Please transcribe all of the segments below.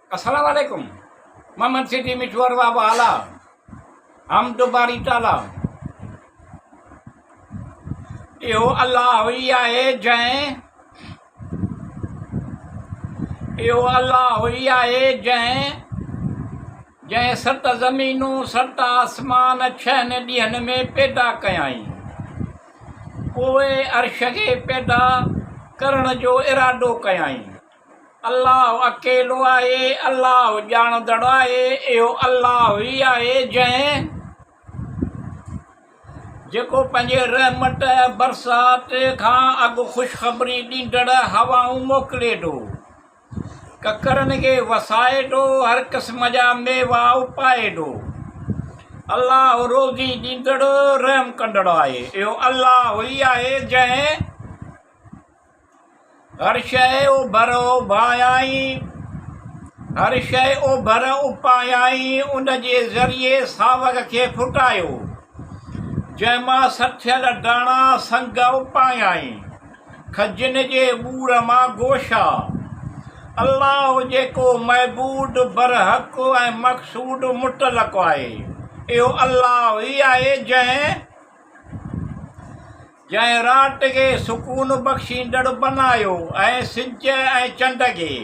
Assalamualaikum. Maman Siti Mishwar Baba Ala. Hamdu Bari Tala. Yo Allah hoya e jai. Yo Allah hoya e jai. जंहिं सत ज़मीनूं सत आसमान छहनि ॾींहंनि में पैदा कयाई पोइ अर्श खे पैदा करण जो इरादो कयाई। अल्लाह अकेलो आहे, अल्लाह ॼाणंदड़ आहे। इहो अल्लाह ई आहे जेको पंहिंजे रहमत बरसात खां अॻु ख़ुशख़बरी ॾींदड़ हवाऊं मोकिले थो, ककरनि खे वसाए थो, हर क़िस्म जा मेवा उपाए थो। अल्लाह रोज़ी ॾींदड़ रहम कंदड़ आहे। इहो अल्लाह ई आहे जंहिं हर शइ उभर उभायाई, हर शइ उभर उपायाई, उन जे ज़रिए सावक खे फुटायो, जंहिंमां सथियल दाणा संग उपायाई, खजनि जे ॿूर मां गोशा। अल्लाह जेको महबूद बरहक़ ऐं मक़सूद मुतलक़ आहे। इहो अल्लाह ई आहे जंहिं राति खे सुकून बख़्शींदड़ बनायो ऐं सिज ऐं चंड खे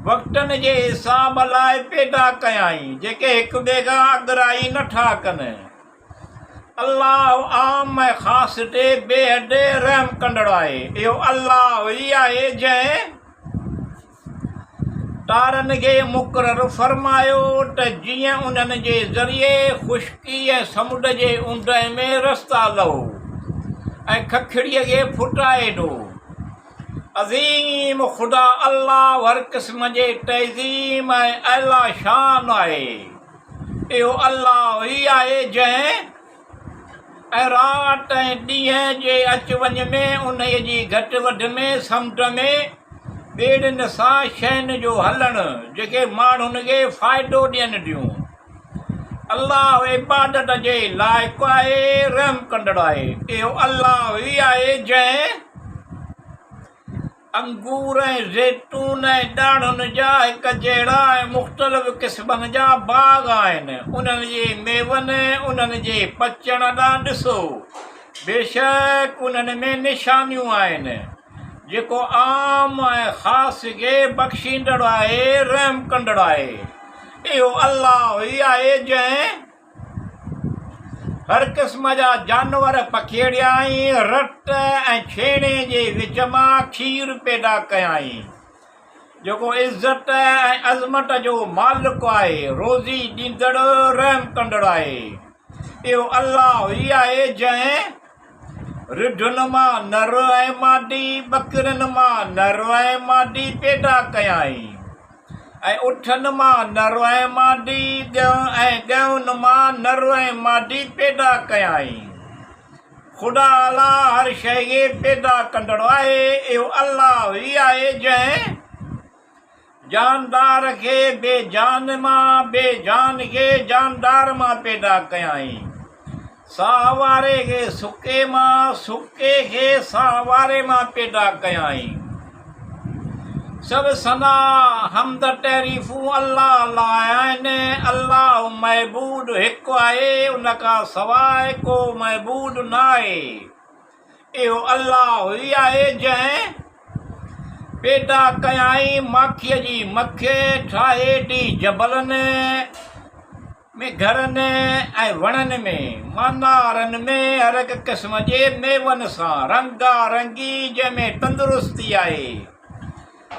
वक़्तनि जे हिसाब लाइ पैदा कयाई, जेके हिक ॿिए खां अॻिराई नथा कनि। अल्लाह आम ऐं ख़ासि ते बेहद रहम कंदड़ आहे। इहो अल्लाह ई आहे जंहिं तारनि खे मुक़ररु फ़रमायो त जीअं उन्हनि जे ज़रिए ख़ुश्की ऐं समुंड जे ऊंदहि में रस्ता लहो ऐं खखड़ीअ खे फुटाए थो। अज़ीम ख़ुदा अल्लाह हर क़िस्म जे तहज़ीम ऐं अला शान आहे। इहो अल्लाह ई आहे जंहिं ऐं राति ऐं ॾींहं जे अच वञ में, उन जी घटि वधि में, समुंड में, ॿेड़ियुनि सां शयुनि जो हलणु जेके माण्हुनि खे फ़ाइदो ॾियनि थियूं। अल्लाह इबादत जे लाइक़ु आहे, रहम कंदड़ आहे। इहो अल्लाह ई आहे जंहिं अंगूर ऐं ज़ैतून ऐं ॾाढ़ुनि जा हिक जहिड़ा ऐं मुख़्तलिफ़ क़िस्मनि जा बाग़ आहिनि। उन्हनि जे मेवनि, उन्हनि जे पचण ॾांहुं ॾिसो, बेशक उन्हनि में निशानियूं आहिनि। जेको आम ऐं ख़ासि खे बख़्शींदड़ आहे, रहम कंदड़ आहे। इहो अल्लाह ई आहे जंहिं हर क़िस्म जा जानवर पखेड़ियाई, रत ऐं छेणे जे विच मां खीर पैदा कयाई, जेको इज़त ऐं अज़मत जो मालिक आहे, रोज़ी ॾींदड़ रहम कंदड़ आहे। इहो अल्लाह ई आहे जंहिं रिढुनि मां नर ऐं मादी, ॿकिरियुनि मां नर ऐं मादी पैदा कयाई, ऐं उठनि मां नर ऐं मादी, ॻहुनि मां नर ऐं मादी पैदा कयाई। ख़ुदा अला हर शइ खे पैदा कंदड़ आहे। इहो अल्लाह ई आहे जंहिं जानदार खे बेजान मां, बेजान खे जानदार मां पैदा कयाई, साह वारे खे सुके मां, सुके खे साह वारे मां पैदा कयाई। सभु सना हमद तहरीफ़ूं अल्लाह लाइ आहिनि। अल्लाह महबूद हिकु आहे, उन खां सवाइ को महबूद न आहे। इहो अल्लाह ई आहे जंहिं पैदा कयाई माखीअ जी मख, ठाहे ॾी जबलनि में, घरनि ऐं वणनि में, मानारनि में, हर हिक क़िस्म जे मेवनि सां, रंगा रंगी जंहिंमें तंदुरुस्ती आहे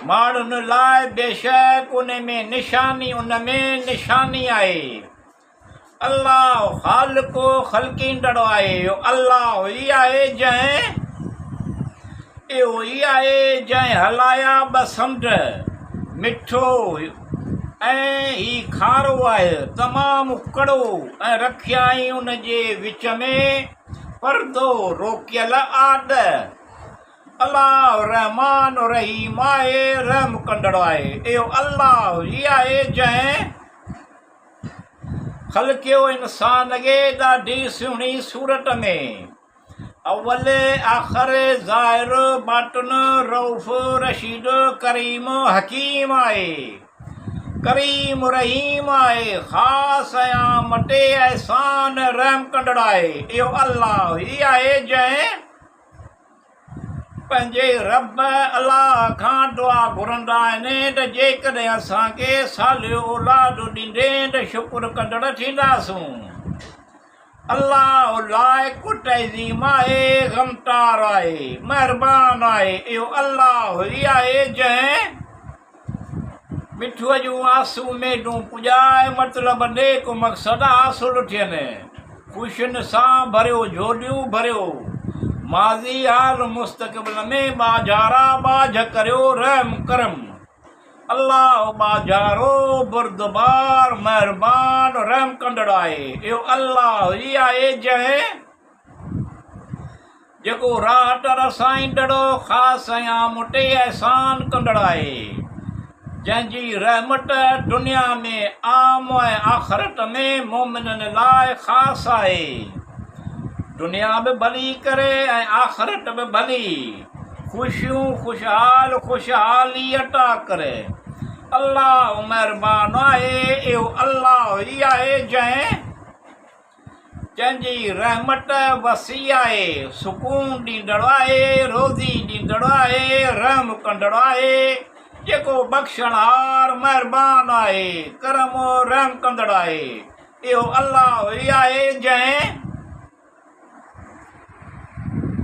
माण्हुनि लाइ। बेशक उन में निशानी, उन में निशानी आहे। अल्लाह ख़ालिक़ो ख़ल्क़ींदड़ आहे। इहो अल्लाह ई आहे जंहिं इहो ई आहे जंहिं हलाया ॿ समुंड, मिठो ऐं ही खारो आहे, तमामु कड़ो, ऐं रखियाई उन जे विच में परदो रोकियल आॾ। अल्लाह रहमान रहीम आहे, रहम कंदड़ आहे। इहो अल्लाह ई आहे जंहिं ख़ल्क़ियो इंसान खे ॾाढी सुहिणी सूरत में, अव्वल आख़िर, ज़ाहिर बातिन, रऊफ़ रशीद करीम हकीम आहे। करीम रहीम आहे, ख़ासि ऐं मटे एहसान रहम कंदड़ आहे। इहो अल्लाह ई आहे जंहिं पंहिंजे रब अलाह खां दुआ घुरंदा आहिनि त जेकॾहिं असांखे सालियो औलाद ॾींदे त शुक्र कंदड़ थींदासूं। अल्लाह लाइक़ु तज़ीम आहे, ग़मतार आहे, महिरबान आहे। इहो अल्लाह ई आहे जंहिं मिठूअ जूं आसूं उमेदूं पुॼाए मतिलब नेक मक़सद हासिल थियनि। ख़ुशियुनि सां भरियो झोलियूं भरियो, माज़ी हाल मुस्तक़बिल में बाजारा बाझ करियो रहम करम। अल्लाह बाजारो बुरदबार महिरबान रहम कंदड़ आहे। इहो अल्लाह ई आहे जंहिं जेको रात रसाईंदड़ो ख़ासि ऐं मुटे एहसान कंदड़ आहे, जंहिंजी रहमत दुनिया में आम ऐं आख़िरत में मोमिननि लाइ ख़ासि आहे। दुनिया बि भली करे ऐं आख़िरत बि भली, ख़ुशियूं ख़ुशहाली अता करे। अल्लाह महिरबान आहे। इहो अल्लाह ई आहे जंहिंजी रहमत वसी आहे, सुकून ॾींदड़ आहे, रोज़ी ॾींदड़ आहे, रहम कंदड़ आहे, जेको बख़्शणहार महिरबान आहे, करम रहम कंदड़ आहे। इहो अल्लाह ई आहे जंहिं